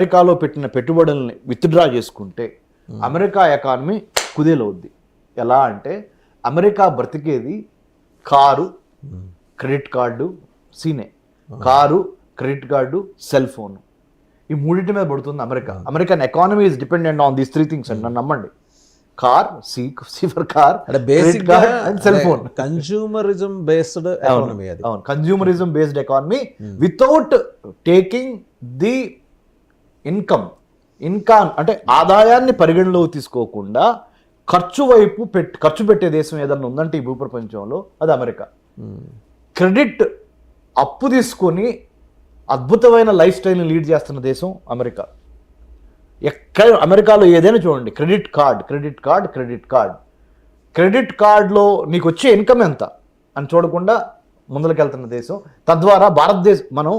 అమెరికాలో పెట్టిన పెట్టుబడుల్ని విత్డ్రా చేసుకుంటే అమెరికా ఎకానమీ కుదేలవుద్ది. ఎలా అంటే అమెరికా బ్రతికేది car, credit card, car, credit card, cell phone, ఈ మూడింటి మీద పడుతుంది America. American economy is dependent on these 3 things అండి. నన్ను నమ్మండి. Car, C for car, basic and cell phone. Consumerism based economy అది. అవును, consumerism based economy without taking the income అంటే ఆదాయాన్ని పరిగణలోకి తీసుకోకుండా ఖర్చు పెట్టే దేశం ఏదన్నా ఉందంటే ఈ భూప్రపంచంలో అది అమెరికా. క్రెడిట్ అప్పు తీసుకొని అద్భుతమైన లైఫ్ స్టైల్ని లీడ్ చేస్తున్న దేశం అమెరికా. అమెరికాలో ఏదైనా చూడండి, క్రెడిట్ కార్డ్లో నీకు వచ్చే ఇన్కమ్ ఎంత అని చూడకుండా ముందరికెళ్తున్న దేశం. తద్వారా మనం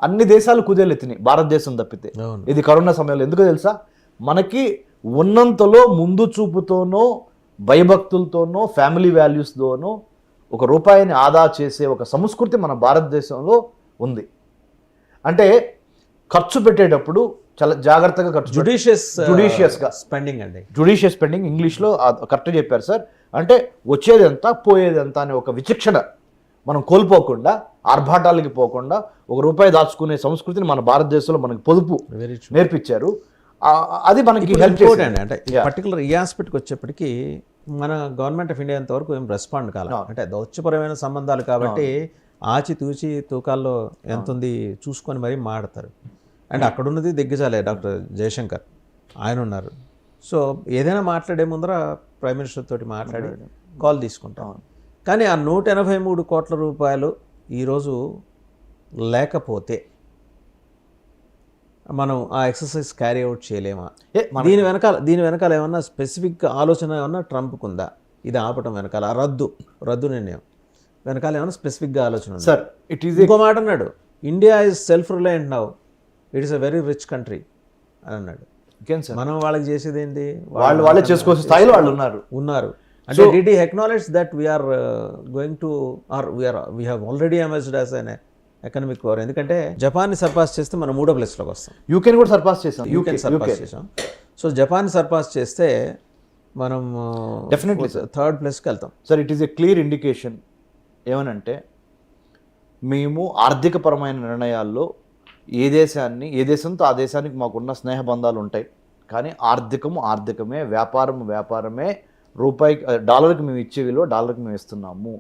అన్ని దేశాలు కుదేలెత్తినాయి, భారతదేశం తప్పితే. ఇది కరోనా సమయంలో. ఎందుకో తెలుసా, మనకి ఉన్నంతలో ముందు చూపుతోనో భయభక్తులతోనో ఫ్యామిలీ వాల్యూస్తోనో ₹1 ఆదా చేసే ఒక సంస్కృతి మన భారతదేశంలో ఉంది. అంటే ఖర్చు పెట్టేటప్పుడు చాలా జాగ్రత్తగా జుడిషియస్గా స్పెండింగ్ ఇంగ్లీష్లో కరెక్ట్గా చెప్పారు సార్. అంటే వచ్చేది ఎంత పోయేది ఎంత అనే ఒక విచక్షణ మనం కోల్పోకుండా, ఆర్భాటాలకి పోకుండా ₹1 దాచుకునే సంస్కృతిని మన భారతదేశంలో మనకి పొదుపు నేర్పించారు. అది మనకి హెల్ప్ చేయండి. అంటే పర్టికులర్ ఈ ఆస్పెక్ట్కి వచ్చేప్పటికీ మన గవర్నమెంట్ ఆఫ్ ఇండియా ఇంతవరకు ఏం రెస్పాండ్ కాలేదు. అంటే దౌత్యపరమైన సంబంధాలు కాబట్టి ఆచితూచి తూకాల్లో ఎంత ఉంది చూసుకొని మరీ మాడతారు. అండ్ అక్కడ ఉన్నది దిగ్గజాలే, డాక్టర్ జయశంకర్ ఆయన ఉన్నారు. సో ఏదైనా మాట్లాడే ముందర ప్రైమ్ మినిస్టర్ తోటి మాట్లాడి కాల్ తీసుకుంటాం. కానీ ఆ ₹183 కోట్ల ఈరోజు లేకపోతే మనం ఆ ఎక్సర్సైజ్ క్యారీ అవుట్ చేయలేమా? దీని వెనకాల ఏమన్నా స్పెసిఫిక్ ఆలోచన ఏమన్నా ట్రంప్కి ఉందా? ఇది ఆపటం వెనకాల రద్దు నిర్ణయం వెనకాల ఏమన్నా స్పెసిఫిక్గా ఆలోచన ఉంది? సార్, ఇంకో మాట అన్నాడు, India is self reliant now, it is a very rich country అని అన్నాడు. మనం వాళ్ళకి చేసేది ఏంటి? వాళ్ళే చేసుకోవాల్సిన స్థాయిలో వాళ్ళు ఉన్నారు. అంటే did he acknowledge that we are going to, or we have already emerged as an economic power? ఎందుకంటే జపాన్ని సర్పాస్ చేస్తే మనం 3వ ప్లేస్లోకి వస్తాం. యూకేని కూడా సర్పాస్ చేసాం. సో జపాన్ని సర్పాస్ చేస్తే మనం డెఫినెట్లీ 3rd ప్లేస్కి వెళ్తాం. Sir, it is a clear indication. ఏమనంటే మేము ఆర్థికపరమైన నిర్ణయాల్లో ఏ దేశంతో ఆ దేశానికి మాకున్న స్నేహబంధాలు ఉంటాయి. కానీ ఆర్థికమే, వ్యాపారమే. డాలర్కి మేము ఇచ్చే విలువ డాలర్కి మేము ఇస్తున్నాము.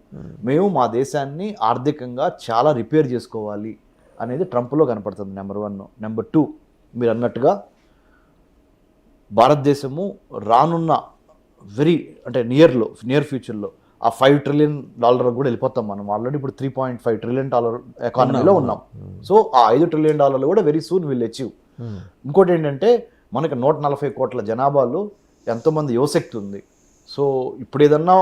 మేము మా దేశాన్ని ఆర్థికంగా చాలా రిపేర్ చేసుకోవాలి అనేది ట్రంప్లో కనపడుతుంది. నెంబర్ 1. నెంబర్ 2, మీరు అన్నట్టుగా భారతదేశము రానున్న నియర్ ఫ్యూచర్లో ఆ $5 ట్రిలియన్ కూడా వెళ్ళిపోతాం మనం. ఆల్రెడీ ఇప్పుడు $3.5 ట్రిలియన్ ఎకానమీలో ఉన్నాం. సో ఆ $5 ట్రిలియన్ కూడా వెరీ సూన్ విల్ అచీవ్. ఇంకోటి ఏంటంటే మనకి 140 కోట్ల జనాభాలో ఎంతోమంది యువశక్తి ఉంది. సో ఇప్పుడు ఏదన్నా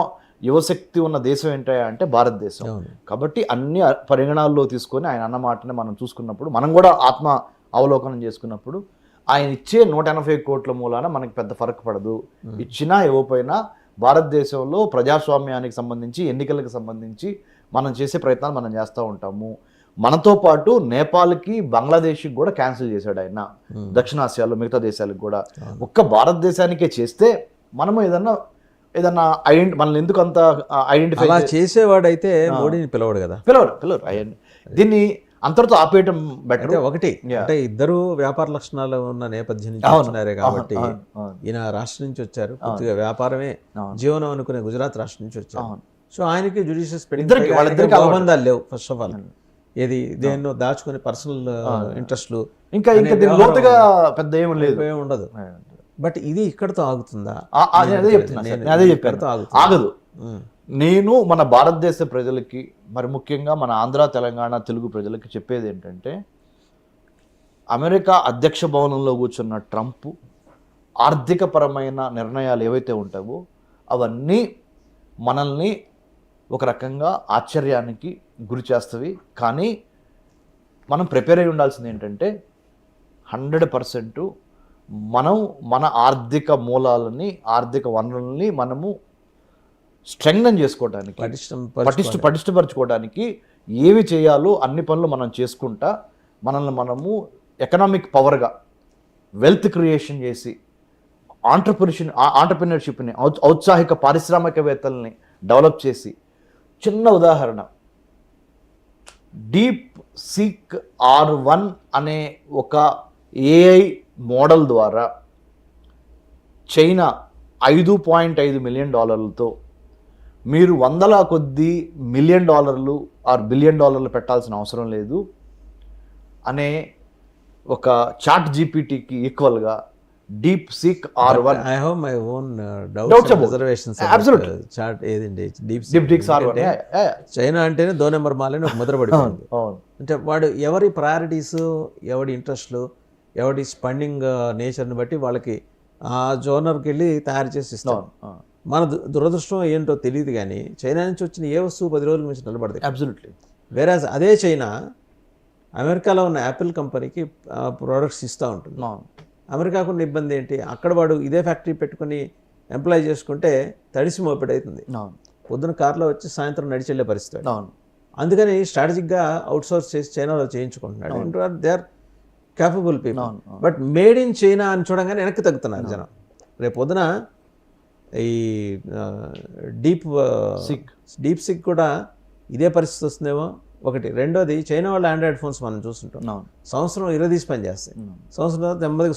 యువశక్తి ఉన్న దేశం ఏంటంటే భారతదేశం. కాబట్టి అన్ని పరిగణాల్లో తీసుకొని ఆయన అన్న మాటని మనం చూసుకున్నప్పుడు, మనం కూడా ఆత్మ అవలోకనం చేసుకున్నప్పుడు, ఆయన ఇచ్చే 180 కోట్ల మూలాన మనకి పెద్ద ఫరక్ పడదు. ఇచ్చినా ఇవ్వకపోయినా భారతదేశంలో ప్రజాస్వామ్యానికి సంబంధించి, ఎన్నికలకు సంబంధించి మనం చేసే ప్రయత్నాలు మనం చేస్తూ ఉంటాము. మనతో పాటు నేపాల్కి, బంగ్లాదేశ్కి కూడా క్యాన్సిల్ చేశాడు ఆయన. దక్షిణాసియాలో మిగతా దేశాలకు కూడా. ఒక్క భారతదేశానికే చేస్తే మనము ఏదన్నా మనల్ని ఎందుకు అంత ఐడెంటిఫై చేసేవాడైతే మోడీని పిలవడు కదా. పిలవరు. దీన్ని అంతటితో ఆపేయటం బెటర్. ఒకటి అంటే ఇద్దరు వ్యాపార లక్షణాలు ఉన్న నేపథ్యం నుంచి వచ్చినారే కాబట్టి ఈయన రాష్ట్రం నుంచి వచ్చారు, పూర్తిగా వ్యాపారమే జీవనం అనుకునే గుజరాత్ రాష్ట్రం నుంచి వచ్చారు. సో ఆయనకి జ్యుడిషియస్ వాళ్ళిద్దరికి సంబంధాలు లేవు. ఫస్ట్ ఆఫ్ ఆల్ ఏది దేన్నో దాచుకునే పర్సనల్ ఇంట్రెస్ట్లు ఇంకా లోతుగా పెద్ద ఏమి ఉండదు. బట్ ఇది ఇక్కడతో ఆగుతుందా? అదే చెప్తాను, ఆగదు. నేను మన భారతదేశ ప్రజలకి, మరి ముఖ్యంగా మన ఆంధ్ర, తెలంగాణ, తెలుగు ప్రజలకి చెప్పేది ఏంటంటే, అమెరికా అధ్యక్ష భవనంలో కూర్చున్న ట్రంప్ ఆర్థికపరమైన నిర్ణయాలు ఏవైతే ఉంటావో అవన్నీ మనల్ని ఒక రకంగా ఆశ్చర్యానికి గురి చేస్తవి. కానీ మనం ప్రిపేర్ అయి ఉండాల్సింది ఏంటంటే 100% మనం మన ఆర్థిక మూలాలని, ఆర్థిక వనరుల్ని మనము స్ట్రెంగ్థన్ చేసుకోవడానికి, పటిష్టపరచుకోవడానికి ఏవి చేయాలో అన్ని పనులు మనం చేసుకుంటా మనల్ని మనము ఎకనామిక్ పవర్గా వెల్త్ క్రియేషన్ చేసి ఆంటర్ప్రినర్షిప్ని ఔత్సాహిక పారిశ్రామికవేత్తల్ని డెవలప్ చేసి, చిన్న ఉదాహరణ, డీప్ సీక్ R1 అనే ఒక AI మోడల్ ద్వారా చైనా $5.5 మిలియన్ మీరు వందల కొద్ది $1 మిలియన్ ఆర్ $1 బిలియన్ పెట్టాల్సిన అవసరం లేదు అనే ఒక చాట్ జీపీటీకి ఈక్వల్గా deep seek R1 I have my own Doubts doubts about- reservations Absolutely. Chat ఏదండి డీప్ సీక్ R1 చైనా అంటేనే 2 నెంబర్ మాలని ఒక ముద్ర పడిపోయింది. అవును అంటే వాడు ఎవరి ప్రయారిటీస్, ఎవడి ఇంట్రెస్ట్లు, ఎవడి స్పెండింగ్ నేచర్ని బట్టి వాళ్ళకి ఆ జోనర్కి వెళ్ళి తయారు చేసి ఇస్తాం. మన దురదృష్టం ఏంటో తెలియదు కానీ చైనా నుంచి వచ్చిన ఏ వస్తువు 10 రోజుల నుంచి నిలబడదు. అబ్సల్యూట్లీ. వేరే అదే చైనా అమెరికాలో ఉన్న యాపిల్ కంపెనీకి ప్రోడక్ట్స్ ఇస్తూ ఉంటుంది. అమెరికాకు ఉన్న ఇబ్బంది ఏంటి, అక్కడ వాడు ఇదే ఫ్యాక్టరీ పెట్టుకుని ఎంప్లాయ్ చేసుకుంటే తడిసి మోపెడ్ అవుతుంది. పొద్దున కార్లో వచ్చి సాయంత్రం నడిచి వెళ్ళే పరిస్థితి. అందుకని స్ట్రాటజిక్గా అవుట్సోర్స్ చేసి చైనాలో చేయించుకుంటున్నాడు. They are capable people. But made in China అని చూడంగానే వెనక్కి తగ్గుతున్నారు జనం. రేపు పొద్దున ఈ డీప్ సిక్ కూడా ఇదే పరిస్థితి వస్తుందేమో ఒకటి. రెండోది, చైనా వాళ్ళ ఆండ్రాయిడ్ ఫోన్స్ మనం చూస్తుంటాం, సంవత్సరం ఇరదీసి పని చేస్తాయి. సంవత్సరం తర్వాత నెమ్మదిగా